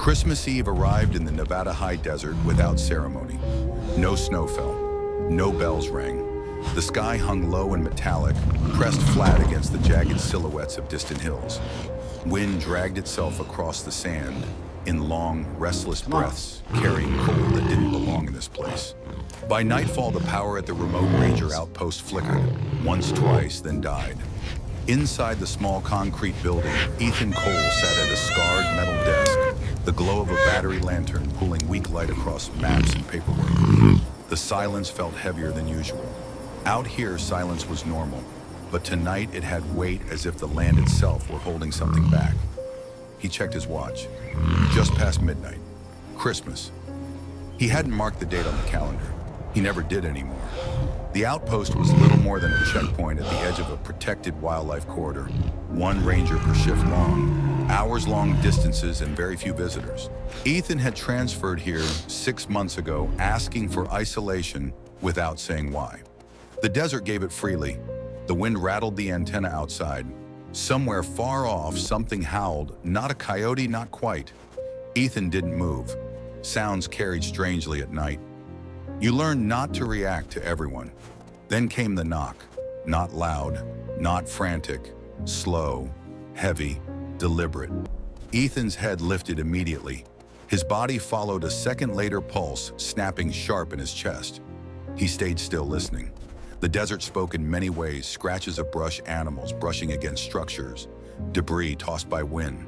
Christmas Eve arrived in the Nevada high desert without ceremony. No snow fell, no bells rang. The sky hung low and metallic, pressed flat against the jagged silhouettes of distant hills. Wind dragged itself across the sand in long, restless breaths, carrying cold that didn't belong in this place. By nightfall, the power at the remote ranger outpost flickered, once, twice, then died. Inside the small concrete building, Ethan Cole sat at a scarred metal desk, the glow of a battery lantern pulling weak light across maps and paperwork. The silence felt heavier than usual. Out here, silence was normal, but tonight it had weight as if the land itself were holding something back. He checked his watch. Just past midnight. Christmas. He hadn't marked the date on the calendar. He never did anymore. The outpost was little more than a checkpoint at the edge of a protected wildlife corridor. One ranger per shift long, hours-long distances and very few visitors. Ethan had transferred here 6 months ago, asking for isolation without saying why. The desert gave it freely. The wind rattled the antenna outside. Somewhere far off, something howled. Not a coyote, not quite. Ethan didn't move. Sounds carried strangely at night. You learn not to react to everyone. Then came the knock. Not loud, not frantic, slow, heavy, deliberate. Ethan's head lifted immediately. His body followed a second later, pulse snapping sharp in his chest. He stayed still, listening. The desert spoke in many ways, scratches of brush, animals brushing against structures, debris tossed by wind.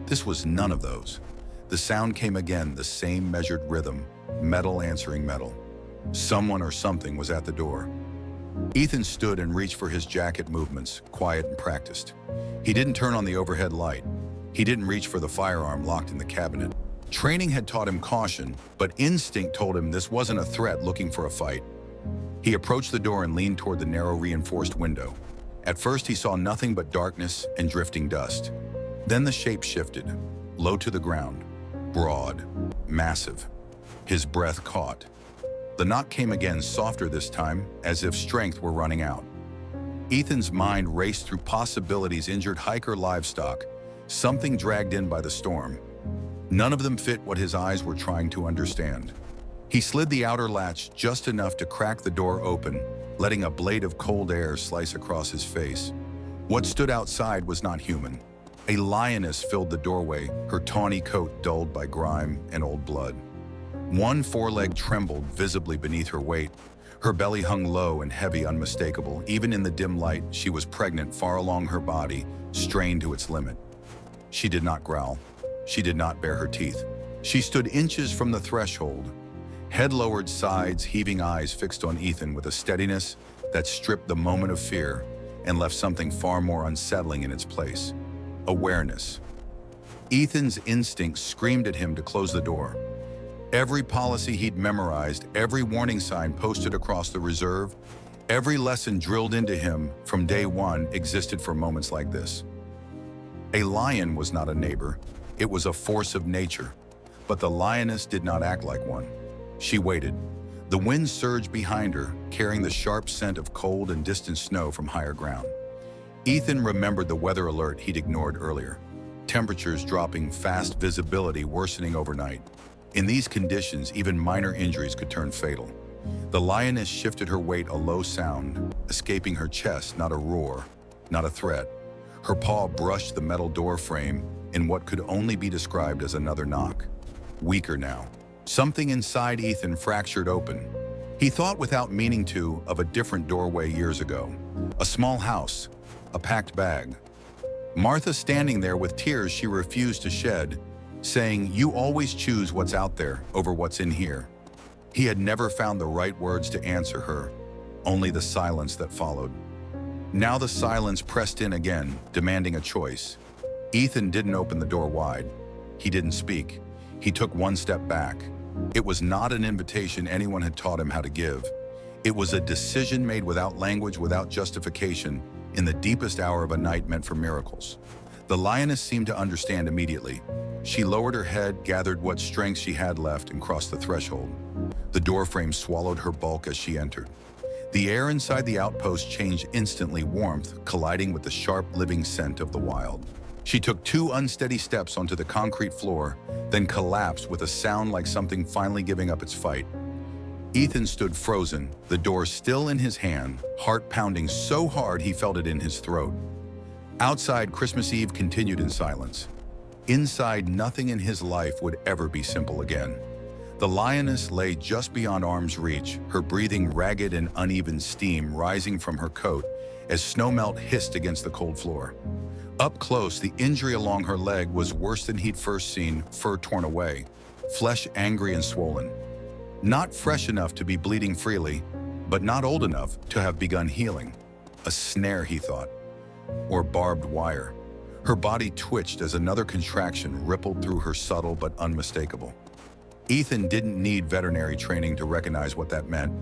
This was none of those. The sound came again, the same measured rhythm, metal answering metal. Someone or something was at the door. Ethan stood and reached for his jacket movements, quiet and practiced. He didn't turn on the overhead light. He didn't reach for the firearm locked in the cabinet. Training had taught him caution, but instinct told him this wasn't a threat looking for a fight. He approached the door and leaned toward the narrow, reinforced window. At first, he saw nothing but darkness and drifting dust. Then the shape shifted, low to the ground, broad, massive. His breath caught. The knock came again, softer this time, as if strength were running out. Ethan's mind raced through possibilities: injured hiker, livestock, something dragged in by the storm. None of them fit what his eyes were trying to understand. He slid the outer latch just enough to crack the door open, letting a blade of cold air slice across his face. What stood outside was not human. A lioness filled the doorway, her tawny coat dulled by grime and old blood. One foreleg trembled visibly beneath her weight. Her belly hung low and heavy, unmistakable. Even in the dim light, she was pregnant far along her body, strained to its limit. She did not growl. She did not bare her teeth. She stood inches from the threshold, head lowered, sides, heaving eyes fixed on Ethan with a steadiness that stripped the moment of fear and left something far more unsettling in its place. Awareness. Ethan's instinct screamed at him to close the door. Every policy he'd memorized, every warning sign posted across the reserve, every lesson drilled into him from day one existed for moments like this. A lion was not a neighbor. It was a force of nature. But the lioness did not act like one. She waited. The wind surged behind her, carrying the sharp scent of cold and distant snow from higher ground. Ethan remembered the weather alert he'd ignored earlier. Temperatures dropping fast, visibility worsening overnight. In these conditions, even minor injuries could turn fatal. The lioness shifted her weight, a low sound, escaping her chest, not a roar, not a threat. Her paw brushed the metal door frame in what could only be described as another knock. Weaker now. Something inside Ethan fractured open. He thought without meaning to of a different doorway years ago. A small house, a packed bag. Martha standing there with tears she refused to shed, saying, "You always choose what's out there over what's in here." He had never found the right words to answer her, only the silence that followed. Now the silence pressed in again, demanding a choice. Ethan didn't open the door wide. He didn't speak. He took one step back. It was not an invitation anyone had taught him how to give. It was a decision made without language, without justification, in the deepest hour of a night meant for miracles. The lioness seemed to understand immediately. She lowered her head, gathered what strength she had left, and crossed the threshold. The doorframe swallowed her bulk as she entered. The air inside the outpost changed instantly, warmth colliding with the sharp, living scent of the wild. She took 2 unsteady steps onto the concrete floor, then collapsed with a sound like something finally giving up its fight. Ethan stood frozen, the door still in his hand, heart pounding so hard he felt it in his throat. Outside, Christmas Eve continued in silence. Inside, nothing in his life would ever be simple again. The lioness lay just beyond arm's reach, her breathing ragged and uneven steam rising from her coat as snowmelt hissed against the cold floor. Up close, the injury along her leg was worse than he'd first seen, fur torn away, flesh angry and swollen. Not fresh enough to be bleeding freely, but not old enough to have begun healing. A snare, he thought, or barbed wire. Her body twitched as another contraction rippled through her, subtle but unmistakable. Ethan didn't need veterinary training to recognize what that meant.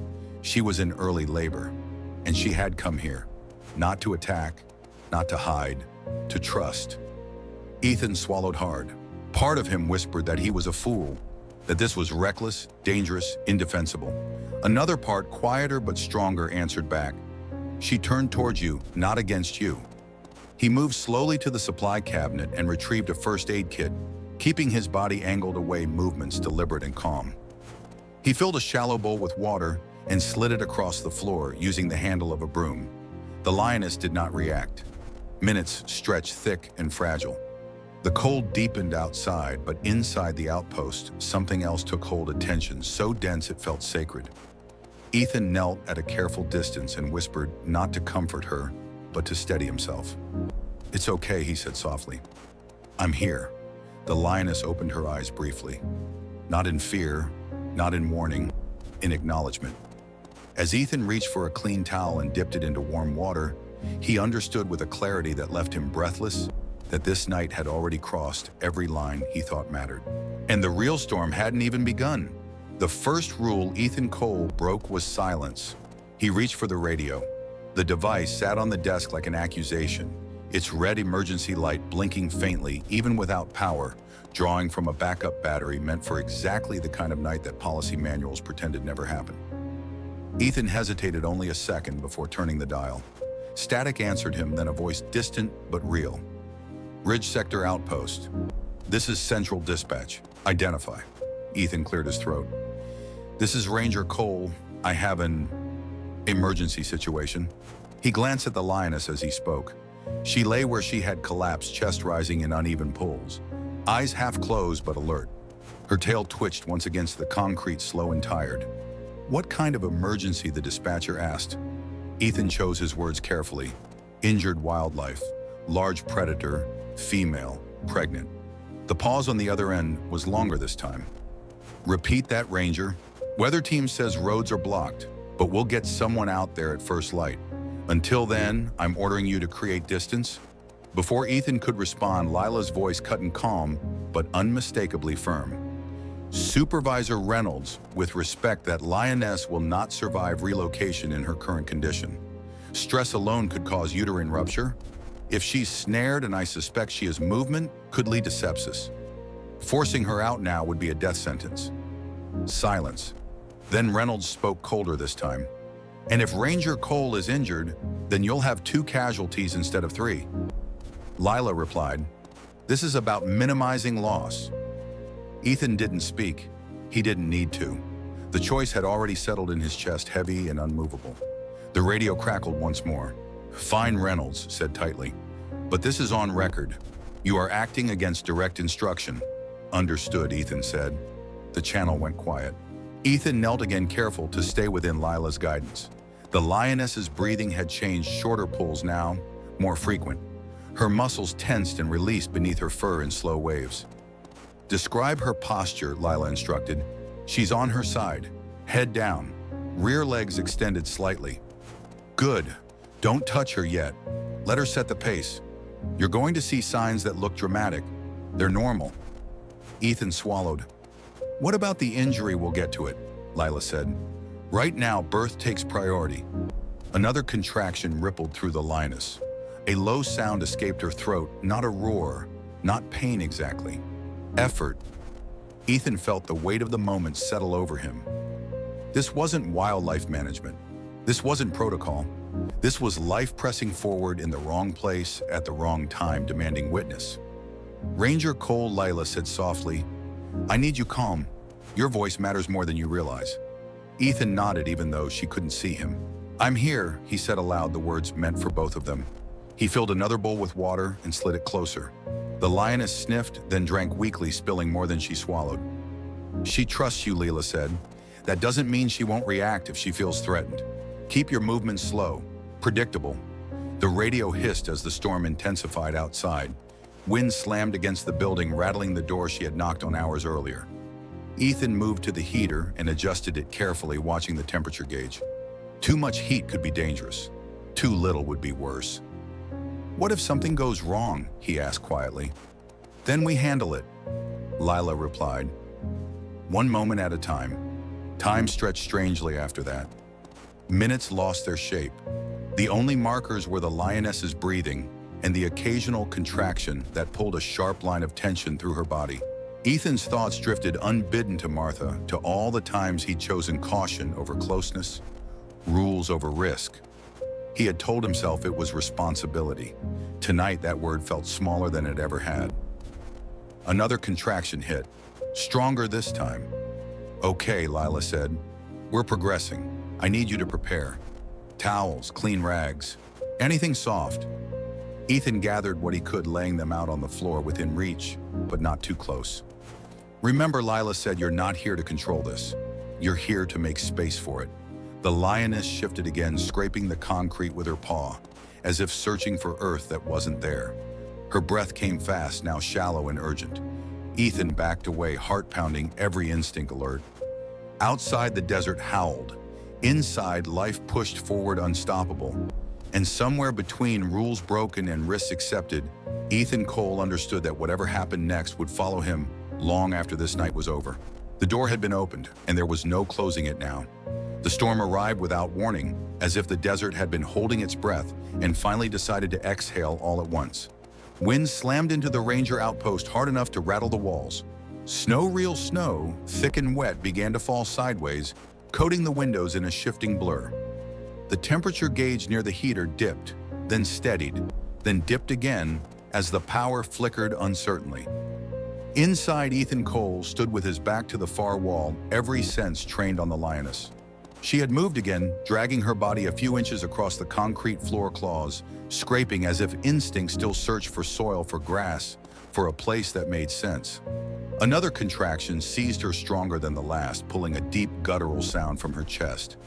She was in early labor, and she had come here, not to attack, not to hide, to trust. Ethan swallowed hard. Part of him whispered that he was a fool, that this was reckless, dangerous, indefensible. Another part, quieter but stronger, answered back, "She turned towards you, not against you." He moved slowly to the supply cabinet and retrieved a first aid kit, keeping his body angled away, movements deliberate and calm. He filled a shallow bowl with water and slid it across the floor using the handle of a broom. The lioness did not react. Minutes stretched thick and fragile. The cold deepened outside, but inside the outpost, something else took hold, a tension so dense it felt sacred. Ethan knelt at a careful distance and whispered, not to comfort her, but to steady himself. "It's okay," he said softly. "I'm here." The lioness opened her eyes briefly. Not in fear, not in warning, in acknowledgement. As Ethan reached for a clean towel and dipped it into warm water, he understood with a clarity that left him breathless that this night had already crossed every line he thought mattered. And the real storm hadn't even begun. The first rule Ethan Cole broke was silence. He reached for the radio. The device sat on the desk like an accusation, its red emergency light blinking faintly, even without power, drawing from a backup battery meant for exactly the kind of night that policy manuals pretended never happened. Ethan hesitated only a second before turning the dial. Static answered him, then a voice distant but real. "Ridge Sector Outpost. This is Central Dispatch. Identify." Ethan cleared his throat. "This is Ranger Cole. I have an emergency situation." He glanced at the lioness as he spoke. She lay where she had collapsed, chest rising in uneven pulls, eyes half closed but alert. Her tail twitched once against the concrete, slow and tired. "What kind of emergency?" the dispatcher asked. Ethan chose his words carefully. "Injured wildlife, large predator, female, pregnant." The pause on the other end was longer this time. "Repeat that, Ranger. Weather team says roads are blocked, but we'll get someone out there at first light. Until then, I'm ordering you to create distance." Before Ethan could respond, Lila's voice cut in calm, but unmistakably firm. "Supervisor Reynolds, with respect, that lioness will not survive relocation in her current condition. Stress alone could cause uterine rupture. If she's snared, and I suspect she has movement, could lead to sepsis. Forcing her out now would be a death sentence." Silence. Then Reynolds spoke colder this time. "And if Ranger Cole is injured, then you'll have 2 casualties instead of 3. Lila replied, "This is about minimizing loss." Ethan didn't speak. He didn't need to. The choice had already settled in his chest, heavy and unmovable. The radio crackled once more. "Fine," Reynolds said tightly. "But this is on record. You are acting against direct instruction." "Understood," Ethan said. The channel went quiet. Ethan knelt again, careful to stay within Lila's guidance. The lioness's breathing had changed, shorter pulls now, more frequent. Her muscles tensed and released beneath her fur in slow waves. "Describe her posture," Lila instructed. "She's on her side, head down, rear legs extended slightly." "Good. Don't touch her yet. Let her set the pace. You're going to see signs that look dramatic. They're normal." Ethan swallowed. "What about the injury?" "We'll get to it," Lila said. "Right now, birth takes priority." Another contraction rippled through the lioness. A low sound escaped her throat, not a roar, not pain exactly. Effort. Ethan felt the weight of the moment settle over him. This wasn't wildlife management. This wasn't protocol. This was life pressing forward in the wrong place at the wrong time, demanding witness. Ranger Cole Lila said softly, "I need you calm. Your voice matters more than you realize." Ethan nodded even though she couldn't see him. "I'm here," he said aloud, the words meant for both of them. He filled another bowl with water and slid it closer. The lioness sniffed, then drank weakly, spilling more than she swallowed. "She trusts you," Lila said. "That doesn't mean she won't react if she feels threatened. Keep your movements slow, predictable." The radio hissed as the storm intensified outside. Wind slammed against the building, rattling the door she had knocked on hours earlier. Ethan moved to the heater and adjusted it carefully, watching the temperature gauge. Too much heat could be dangerous. Too little would be worse. "What if something goes wrong?" he asked quietly. "Then we handle it," Lila replied. One moment at a time. Time stretched strangely after that. Minutes lost their shape. The only markers were the lioness's breathing and the occasional contraction that pulled a sharp line of tension through her body. Ethan's thoughts drifted unbidden to Martha, to all the times he'd chosen caution over closeness, rules over risk. He had told himself it was responsibility. Tonight, that word felt smaller than it ever had. Another contraction hit, stronger this time. "Okay," Lila said. "We're progressing. I need you to prepare. Towels, clean rags, anything soft." Ethan gathered what he could, laying them out on the floor within reach, but not too close. "Remember," Lila said, "you're not here to control this. You're here to make space for it." The lioness shifted again, scraping the concrete with her paw, as if searching for earth that wasn't there. Her breath came fast, now shallow and urgent. Ethan backed away, heart pounding, every instinct alert. Outside, the desert howled. Inside, life pushed forward unstoppable. And somewhere between rules broken and risks accepted, Ethan Cole understood that whatever happened next would follow him long after this night was over. The door had been opened, and there was no closing it now. The storm arrived without warning, as if the desert had been holding its breath and finally decided to exhale all at once. Wind slammed into the ranger outpost hard enough to rattle the walls. Snow, real snow, thick and wet, began to fall sideways, coating the windows in a shifting blur. The temperature gauge near the heater dipped, then steadied, then dipped again as the power flickered uncertainly. Inside, Ethan Cole stood with his back to the far wall, every sense trained on the lioness. She had moved again, dragging her body a few inches across the concrete floor, claws scraping as if instinct still searched for soil, for grass, for a place that made sense. Another contraction seized her stronger than the last, pulling a deep guttural sound from her chest.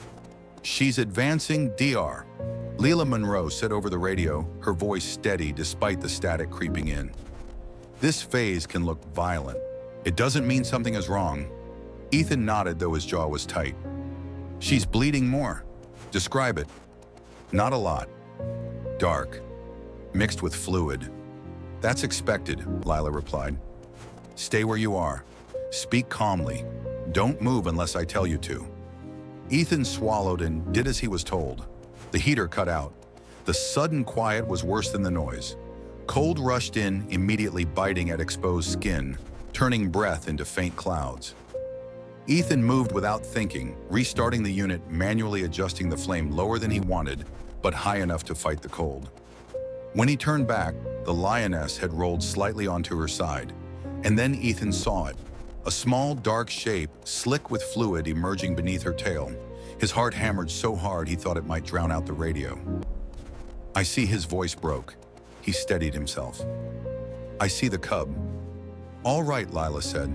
"She's advancing, DR," Leela Monroe said over the radio, her voice steady despite the static creeping in. "This phase can look violent. It doesn't mean something is wrong." Ethan nodded, though his jaw was tight. "She's bleeding more." "Describe it." "Not a lot. Dark. Mixed with fluid." "That's expected," Lila replied. "Stay where you are. Speak calmly. Don't move unless I tell you to." Ethan swallowed and did as he was told. The heater cut out. The sudden quiet was worse than the noise. Cold rushed in, immediately biting at exposed skin, turning breath into faint clouds. Ethan moved without thinking, restarting the unit, manually adjusting the flame lower than he wanted, but high enough to fight the cold. When he turned back, the lioness had rolled slightly onto her side, and then Ethan saw it. A small, dark shape, slick with fluid, emerging beneath her tail. His heart hammered so hard he thought it might drown out the radio. "I see." His voice broke. He steadied himself. "I see the cub." "All right," Lila said.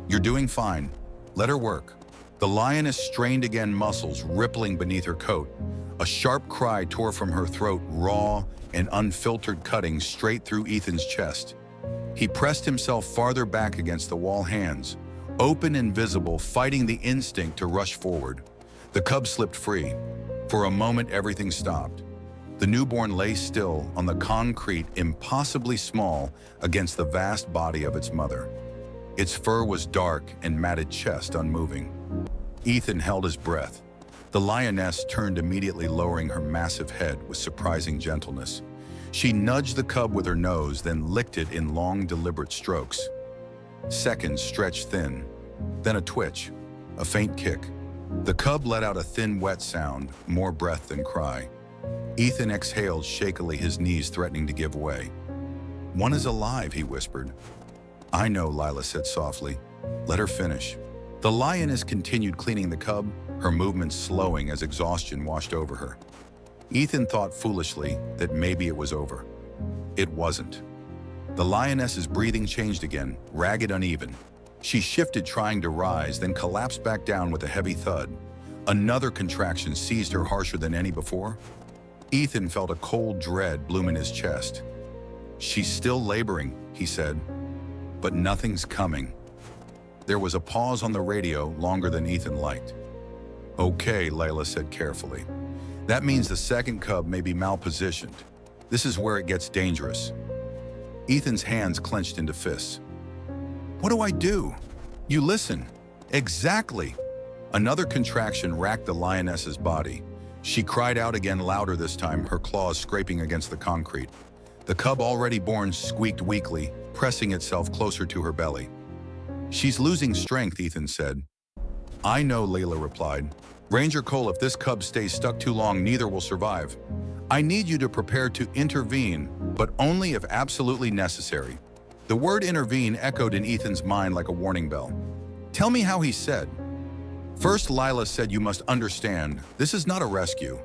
"You're doing fine. Let her work." The lioness strained again, muscles rippling beneath her coat. A sharp cry tore from her throat, raw and unfiltered, cutting straight through Ethan's chest. He pressed himself farther back against the wall, hands open and visible, fighting the instinct to rush forward. The cub slipped free. For a moment, everything stopped. The newborn lay still on the concrete, impossibly small against the vast body of its mother. Its fur was dark and matted chest unmoving. Ethan held his breath. The lioness turned immediately, lowering her massive head with surprising gentleness. She nudged the cub with her nose, then licked it in long, deliberate strokes. Seconds stretched thin, then a twitch, a faint kick. The cub let out a thin, wet sound, more breath than cry. Ethan exhaled shakily, his knees threatening to give way. "One is alive," he whispered. "I know," Lila said softly. "Let her finish." The lioness continued cleaning the cub, her movements slowing as exhaustion washed over her. Ethan thought foolishly that maybe it was over. It wasn't. The lioness's breathing changed again, ragged, uneven. She shifted, trying to rise, then collapsed back down with a heavy thud. Another contraction seized her, harsher than any before. Ethan felt a cold dread bloom in his chest. "She's still laboring," he said, "but nothing's coming." There was a pause on the radio, longer than Ethan liked. "Okay," Layla said carefully. "That means the second cub may be malpositioned. This is where it gets dangerous." Ethan's hands clenched into fists. "What do I do?" "You listen." "Exactly." Another contraction racked the lioness's body. She cried out again, louder this time, her claws scraping against the concrete. The cub, already born, squeaked weakly, pressing itself closer to her belly. "She's losing strength," Ethan said. "I know," Layla replied. "Ranger Cole, if this cub stays stuck too long, neither will survive. I need you to prepare to intervene, but only if absolutely necessary." The word intervene echoed in Ethan's mind like a warning bell. "Tell me how," he said. "First," Lila said, "you must understand, this is not a rescue.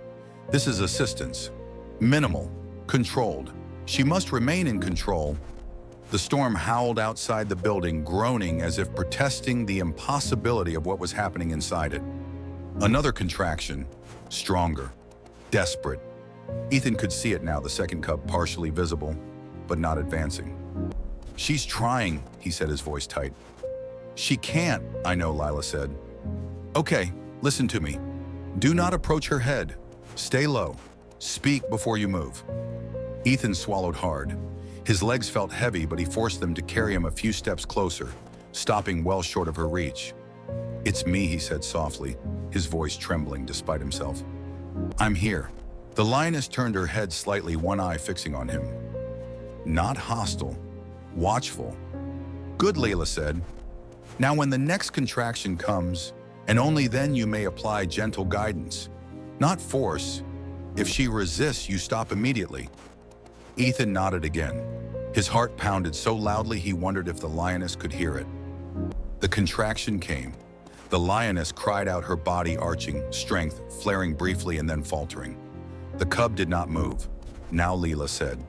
This is assistance. Minimal. Controlled. She must remain in control." The storm howled outside the building, groaning as if protesting the impossibility of what was happening inside it. Another contraction, stronger, desperate. Ethan could see it now, the second cub partially visible, but not advancing. "She's trying," he said, his voice tight. "She can't," "I know," Lila said. "Okay, listen to me. Do not approach her head. Stay low. Speak before you move." Ethan swallowed hard. His legs felt heavy, but he forced them to carry him a few steps closer, stopping well short of her reach. "It's me," he said softly, his voice trembling despite himself. "I'm here." The lioness turned her head slightly, one eye fixing on him. Not hostile, watchful. "Good," Layla said. "Now when the next contraction comes, and only then, you may apply gentle guidance, not force. If she resists, you stop immediately." Ethan nodded again. His heart pounded so loudly he wondered if the lioness could hear it. The contraction came. The lioness cried out, her body arching, strength flaring briefly and then faltering. The cub did not move. "Now," Leela said.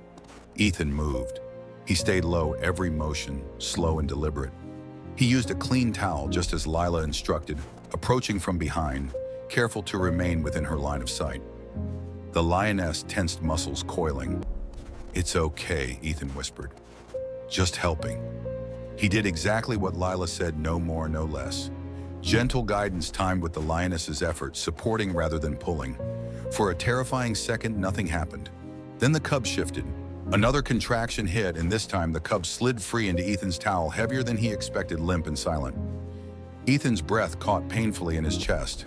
Ethan moved. He stayed low, every motion slow and deliberate. He used a clean towel, just as Lila instructed, approaching from behind, careful to remain within her line of sight. The lioness tensed, muscles coiling. "It's okay," Ethan whispered. "Just helping." He did exactly what Lila said, no more, no less. Gentle guidance timed with the lioness's effort, supporting rather than pulling. For a terrifying second, nothing happened. Then the cub shifted. Another contraction hit, and this time the cub slid free into Ethan's towel, heavier than he expected, limp and silent. Ethan's breath caught painfully in his chest.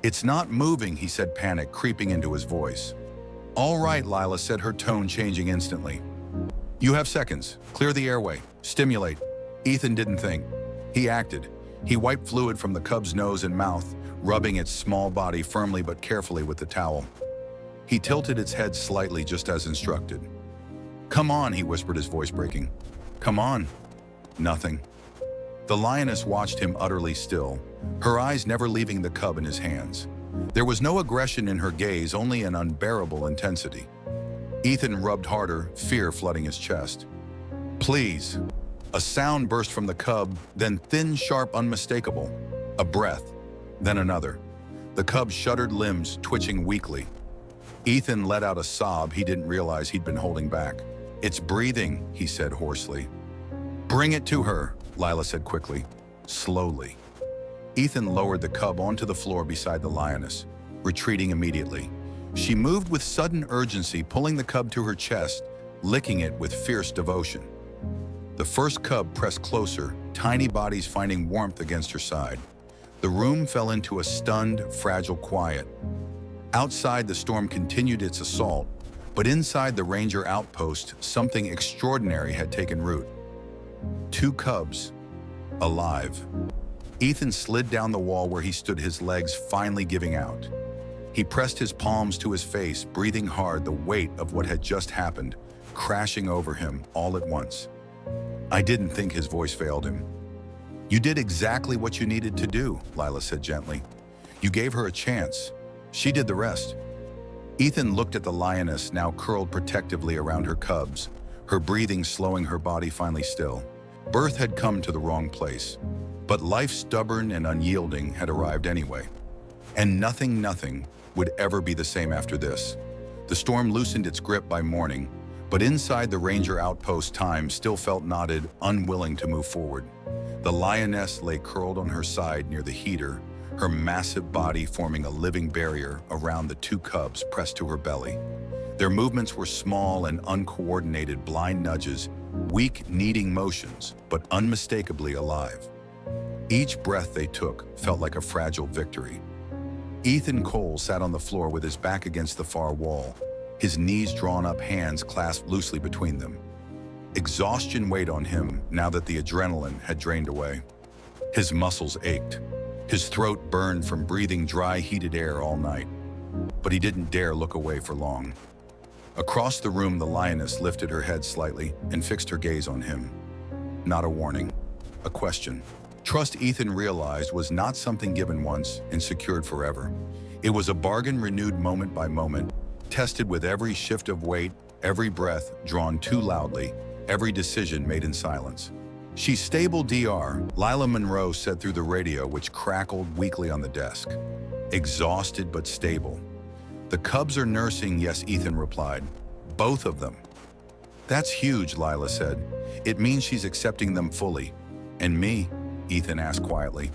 "It's not moving," he said, panic creeping into his voice. "All right," Lila said, her tone changing instantly. "You have seconds. Clear the airway. Stimulate." Ethan didn't think. He acted. He wiped fluid from the cub's nose and mouth, rubbing its small body firmly but carefully with the towel. He tilted its head slightly, just as instructed. "Come on," he whispered, his voice breaking. "Come on." Nothing. The lioness watched him utterly still, her eyes never leaving the cub in his hands. There was no aggression in her gaze, only an unbearable intensity. Ethan rubbed harder, fear flooding his chest. "Please." A sound burst from the cub, then thin, sharp, unmistakable. A breath, then another. The cub shuddered, limbs twitching weakly. Ethan let out a sob he didn't realize he'd been holding back. "It's breathing," he said hoarsely. "Bring it to her," Lila said quickly, slowly. Ethan lowered the cub onto the floor beside the lioness, retreating immediately. She moved with sudden urgency, pulling the cub to her chest, licking it with fierce devotion. The first cub pressed closer, tiny bodies finding warmth against her side. The room fell into a stunned, fragile quiet. Outside, the storm continued its assault, but inside the ranger outpost, something extraordinary had taken root. 2 cubs, alive. Ethan slid down the wall where he stood, his legs finally giving out. He pressed his palms to his face, breathing hard, the weight of what had just happened, crashing over him all at once. I didn't think. His voice failed him. You did exactly what you needed to do, Lila said gently. You gave her a chance. She did the rest. Ethan looked at the lioness, now curled protectively around her cubs, her breathing slowing, her body finally still. Birth had come to the wrong place, but life, stubborn and unyielding, had arrived anyway. And nothing would ever be the same after this. The storm loosened its grip by morning, but inside the ranger outpost, time still felt knotted, unwilling to move forward. The lioness lay curled on her side near the heater, her massive body forming a living barrier around the two cubs pressed to her belly. Their movements were small and uncoordinated, blind nudges, weak, kneading motions, but unmistakably alive. Each breath they took felt like a fragile victory. Ethan Cole sat on the floor with his back against the far wall, his knees drawn up, hands clasped loosely between them. Exhaustion weighed on him now that the adrenaline had drained away. His muscles ached. His throat burned from breathing dry, heated air all night. But he didn't dare look away for long. Across the room, the lioness lifted her head slightly and fixed her gaze on him. Not a warning, a question. Trust, Ethan realized, was not something given once and secured forever. It was a bargain renewed moment by moment, tested with every shift of weight, every breath drawn too loudly, every decision made in silence. She's stable, Dr. Lila Monroe said through the radio, which crackled weakly on the desk. Exhausted but stable. The cubs are nursing, yes, Ethan replied. Both of them. That's huge, Lila said. It means she's accepting them fully. And me? Ethan asked quietly.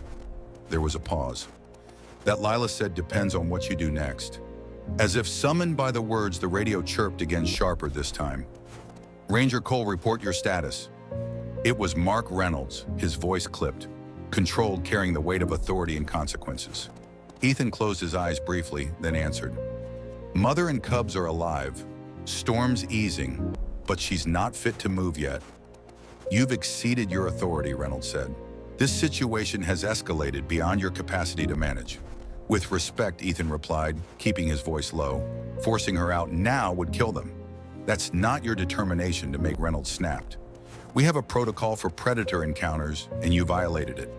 There was a pause. That, Lila said, depends on what you do next. As if summoned by the words, the radio chirped again, sharper this time. Ranger Cole, report your status. It was Mark Reynolds, his voice clipped, controlled, carrying the weight of authority and consequences. Ethan closed his eyes briefly, then answered. Mother and cubs are alive. Storm's easing, but she's not fit to move yet. You've exceeded your authority, Reynolds said. This situation has escalated beyond your capacity to manage. With respect, Ethan replied, keeping his voice low. Forcing her out now would kill them. That's not your determination to make. Reynolds snapped. We have a protocol for predator encounters, and you violated it.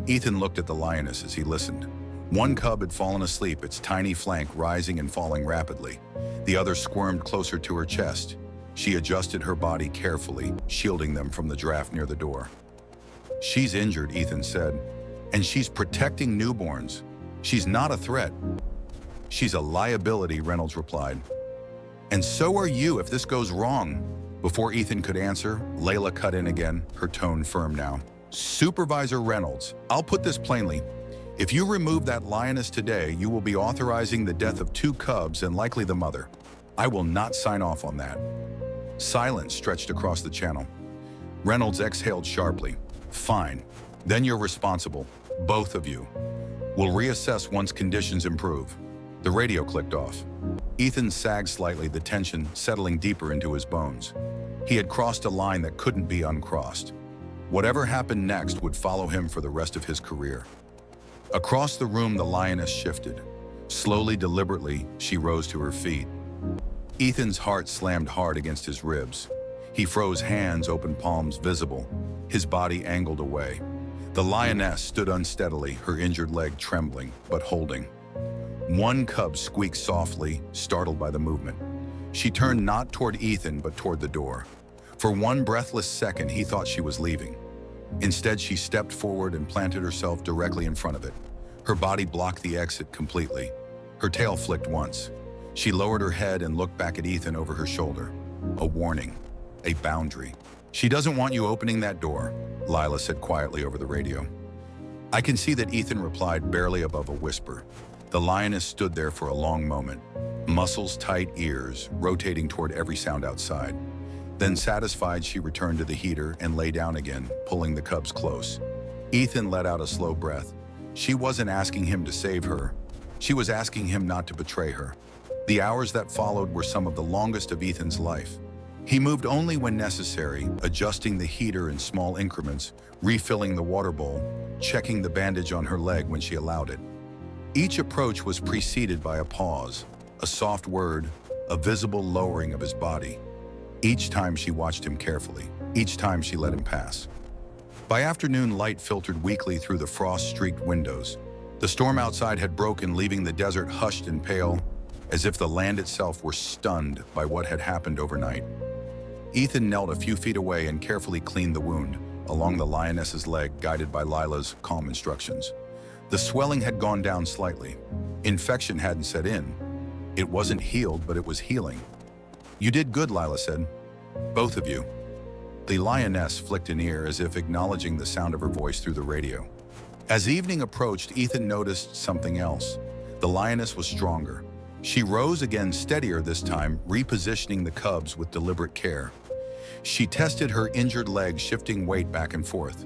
Ethan looked at the lioness as he listened. One cub had fallen asleep, its tiny flank rising and falling rapidly. The other squirmed closer to her chest. She adjusted her body carefully, shielding them from the draft near the door. She's injured, Ethan said, and she's protecting newborns. She's not a threat. She's a liability, Reynolds replied. And so are you if this goes wrong. Before Ethan could answer, Layla cut in again, her tone firm now. Supervisor Reynolds, I'll put this plainly. If you remove that lioness today, you will be authorizing the death of two cubs and likely the mother. I will not sign off on that. Silence stretched across the channel. Reynolds exhaled sharply. Fine. Then you're responsible. Both of you. We'll reassess once conditions improve. The radio clicked off. Ethan sagged slightly, the tension settling deeper into his bones. He had crossed a line that couldn't be uncrossed. Whatever happened next would follow him for the rest of his career. Across the room, the lioness shifted. Slowly, deliberately, she rose to her feet. Ethan's heart slammed hard against his ribs. He froze, hands, open palms visible, his body angled away. The lioness stood unsteadily, her injured leg trembling, but holding. One cub squeaked softly, startled by the movement. She turned not toward Ethan, but toward the door. For one breathless second, he thought she was leaving. Instead, she stepped forward and planted herself directly in front of it. Her body blocked the exit completely. Her tail flicked once. She lowered her head and looked back at Ethan over her shoulder. A warning, a boundary. She doesn't want you opening that door, Lila said quietly over the radio. I can see that, Ethan replied, barely above a whisper. The lioness stood there for a long moment, muscles tight, ears rotating toward every sound outside. Then, satisfied, she returned to the heater and lay down again, pulling the cubs close. Ethan let out a slow breath. She wasn't asking him to save her. She was asking him not to betray her. The hours that followed were some of the longest of Ethan's life. He moved only when necessary, adjusting the heater in small increments, refilling the water bowl, checking the bandage on her leg when she allowed it. Each approach was preceded by a pause, a soft word, a visible lowering of his body. Each time she watched him carefully, each time she let him pass. By afternoon, light filtered weakly through the frost-streaked windows. The storm outside had broken, leaving the desert hushed and pale, as if the land itself were stunned by what had happened overnight. Ethan knelt a few feet away and carefully cleaned the wound along the lioness's leg, guided by Lila's calm instructions. The swelling had gone down slightly. Infection hadn't set in. It wasn't healed, but it was healing. "You did good," Lila said. "Both of you." The lioness flicked an ear as if acknowledging the sound of her voice through the radio. As evening approached, Ethan noticed something else. The lioness was stronger. She rose again, steadier this time, repositioning the cubs with deliberate care. She tested her injured leg, shifting weight back and forth.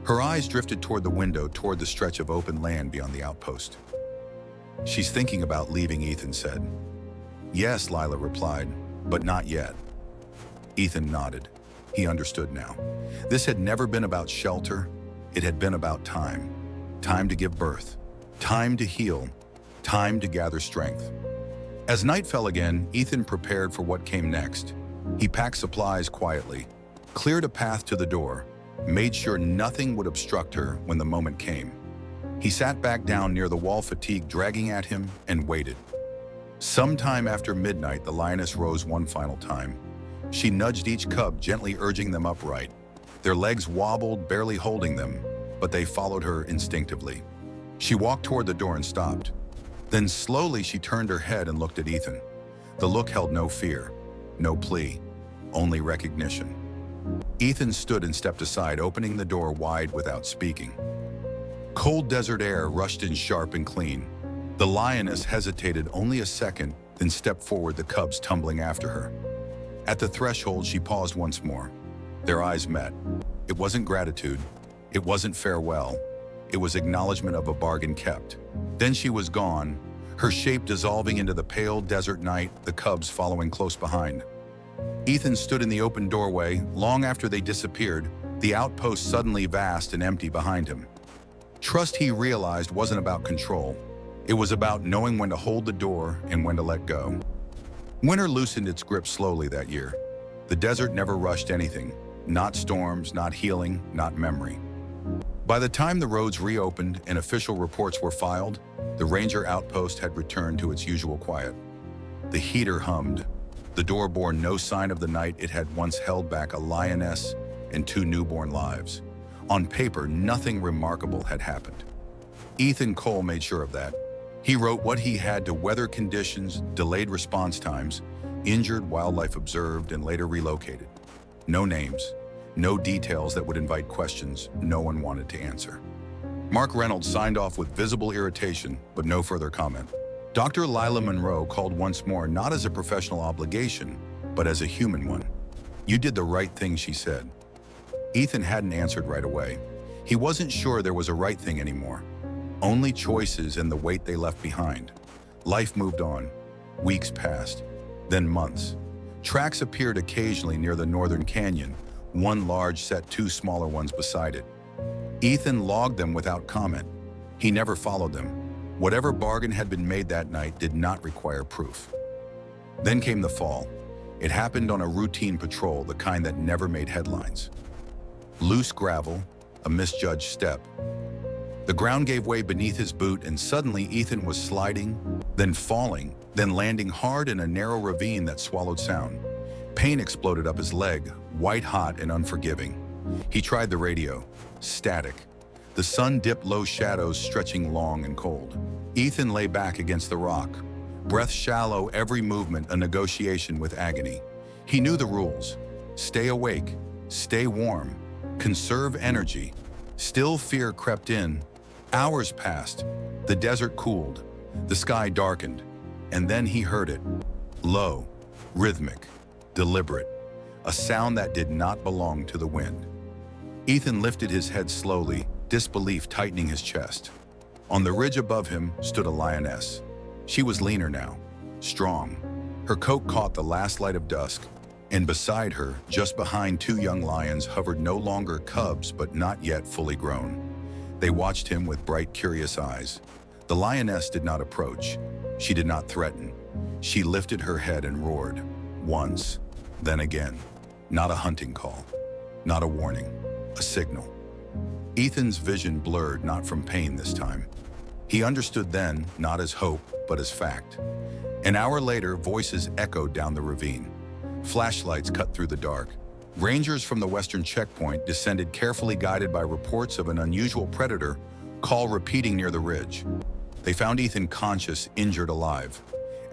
Her eyes drifted toward the window, toward the stretch of open land beyond the outpost. "She's thinking about leaving," Ethan said. "Yes," Lila replied, "but not yet." Ethan nodded. He understood now. This had never been about shelter. It had been about time. Time to give birth. Time to heal. Time to gather strength. As night fell again, Ethan prepared for what came next. He packed supplies quietly, cleared a path to the door, made sure nothing would obstruct her when the moment came. He sat back down near the wall, fatigue dragging at him, and waited. Sometime after midnight, the lioness rose one final time. She nudged each cub, gently urging them upright. Their legs wobbled, barely holding them, but they followed her instinctively. She walked toward the door and stopped. Then slowly she turned her head and looked at Ethan. The look held no fear, no plea, only recognition. Ethan stood and stepped aside, opening the door wide without speaking. Cold desert air rushed in sharp and clean. The lioness hesitated only a second, then stepped forward, the cubs tumbling after her. At the threshold, she paused once more. Their eyes met. It wasn't gratitude. It wasn't farewell. It was acknowledgement of a bargain kept. Then she was gone, her shape dissolving into the pale desert night, the cubs following close behind. Ethan stood in the open doorway. Long after they disappeared, the outpost suddenly vast and empty behind him. Trust, he realized, wasn't about control. It was about knowing when to hold the door and when to let go. Winter loosened its grip slowly that year. The desert never rushed anything. Not storms, not healing, not memory. By the time the roads reopened and official reports were filed, the ranger outpost had returned to its usual quiet. The heater hummed. The door bore no sign of the night it had once held back a lioness and 2 newborn lives. On paper, nothing remarkable had happened. Ethan Cole made sure of that. He wrote what he had to: weather conditions, delayed response times, injured wildlife observed and later relocated. No names, no details that would invite questions no one wanted to answer. Mark Reynolds signed off with visible irritation, but no further comment. Dr. Lila Monroe called once more, not as a professional obligation, but as a human one. "You did the right thing," she said. Ethan hadn't answered right away. He wasn't sure there was a right thing anymore. Only choices and the weight they left behind. Life moved on. Weeks passed, then months. Tracks appeared occasionally near the northern canyon, one large set, 2 smaller ones beside it. Ethan logged them without comment. He never followed them. Whatever bargain had been made that night did not require proof. Then came the fall. It happened on a routine patrol, the kind that never made headlines. Loose gravel, a misjudged step. The ground gave way beneath his boot, and suddenly Ethan was sliding, then falling, then landing hard in a narrow ravine that swallowed sound. Pain exploded up his leg, white-hot and unforgiving. He tried the radio. Static. The sun dipped, low shadows stretching long and cold. Ethan lay back against the rock, breath shallow, every movement a negotiation with agony. He knew the rules. Stay awake, stay warm, conserve energy. Still, fear crept in. Hours passed. The desert cooled. The sky darkened. And then he heard it. Low, rhythmic, deliberate. A sound that did not belong to the wind. Ethan lifted his head slowly, disbelief tightening his chest. On the ridge above him stood a lioness. She was leaner now, strong. Her coat caught the last light of dusk, and beside her, just behind 2 young lions, hovered no longer cubs but not yet fully grown. They watched him with bright, curious eyes. The The lioness did not approach. She did not threaten. She lifted her head and roared. Once, then again. Not a hunting call. Not a warning. A signal. Ethan's vision blurred, not from pain this time. He understood then, not as hope, but as fact. An hour later, voices echoed down the ravine. Flashlights cut through the dark. Rangers from the western checkpoint descended, carefully guided by reports of an unusual predator, call repeating near the ridge. They found Ethan conscious, injured alive.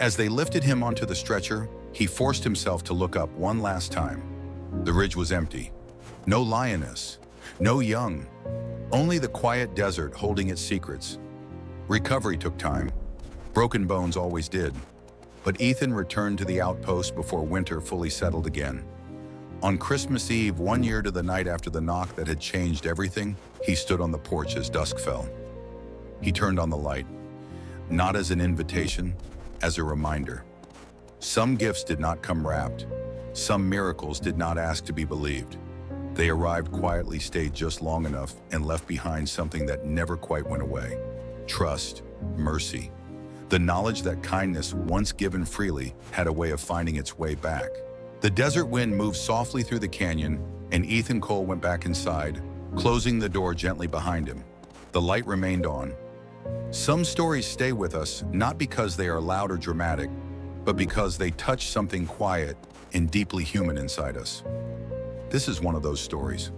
As they lifted him onto the stretcher, he forced himself to look up one last time. The ridge was empty. No lioness. No young. Only the quiet desert holding its secrets. Recovery took time. Broken bones always did. But Ethan returned to the outpost before winter fully settled again. On Christmas Eve, 1 year to the night after the knock that had changed everything, he stood on the porch as dusk fell. He turned on the light, not as an invitation, as a reminder. Some gifts did not come wrapped. Some miracles did not ask to be believed. They arrived quietly, stayed just long enough, and left behind something that never quite went away. Trust, mercy. The knowledge that kindness, once given freely, had a way of finding its way back. The desert wind moved softly through the canyon, and Ethan Cole went back inside, closing the door gently behind him. The light remained on. Some stories stay with us, not because they are loud or dramatic, but because they touch something quiet and deeply human inside us. This is one of those stories.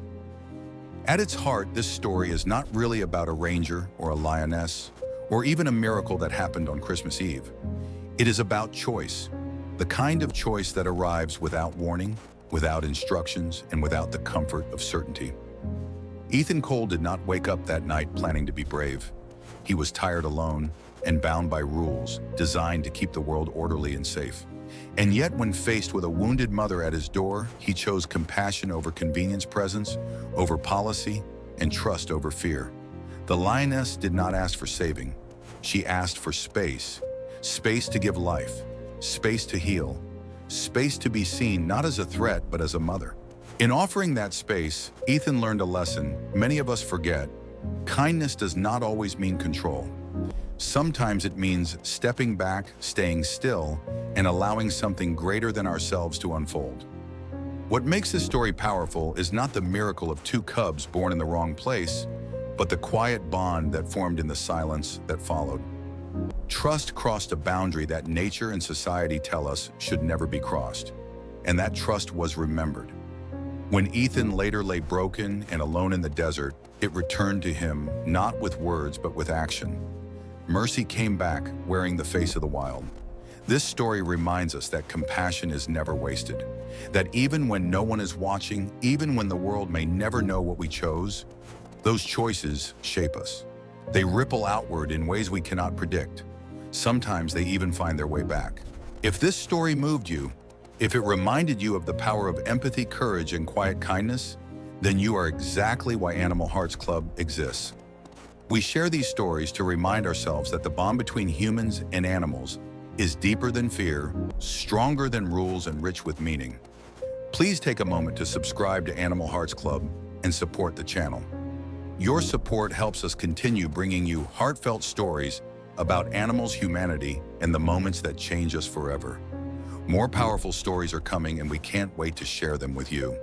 At its heart, this story is not really about a ranger or a lioness, or even a miracle that happened on Christmas Eve. It is about choice. The kind of choice that arrives without warning, without instructions, and without the comfort of certainty. Ethan Cole did not wake up that night planning to be brave. He was tired alone and bound by rules designed to keep the world orderly and safe. And yet, when faced with a wounded mother at his door, he chose compassion over convenience, presence over policy, and trust over fear. The lioness did not ask for saving. She asked for space. Space to give life. Space to heal, space to be seen not as a threat but as a mother. In offering that space, Ethan learned a lesson many of us forget. Kindness does not always mean control. Sometimes it means stepping back, staying still, and allowing something greater than ourselves to unfold. What makes this story powerful is not the miracle of two cubs born in the wrong place, but the quiet bond that formed in the silence that followed. Trust crossed a boundary that nature and society tell us should never be crossed, and that trust was remembered. When Ethan later lay broken and alone in the desert, it returned to him not with words but with action. Mercy came back, wearing the face of the wild. This story reminds us that compassion is never wasted, that even when no one is watching, even when the world may never know what we chose, those choices shape us. They ripple outward in ways we cannot predict. Sometimes they even find their way back. If this story moved you, if it reminded you of the power of empathy, courage, and quiet kindness, then you are exactly why Animal Hearts Club exists. We share these stories to remind ourselves that the bond between humans and animals is deeper than fear, stronger than rules, and rich with meaning. Please take a moment to subscribe to Animal Hearts Club and support the channel. Your support helps us continue bringing you heartfelt stories about animals, humanity, and the moments that change us forever. More powerful stories are coming, and we can't wait to share them with you.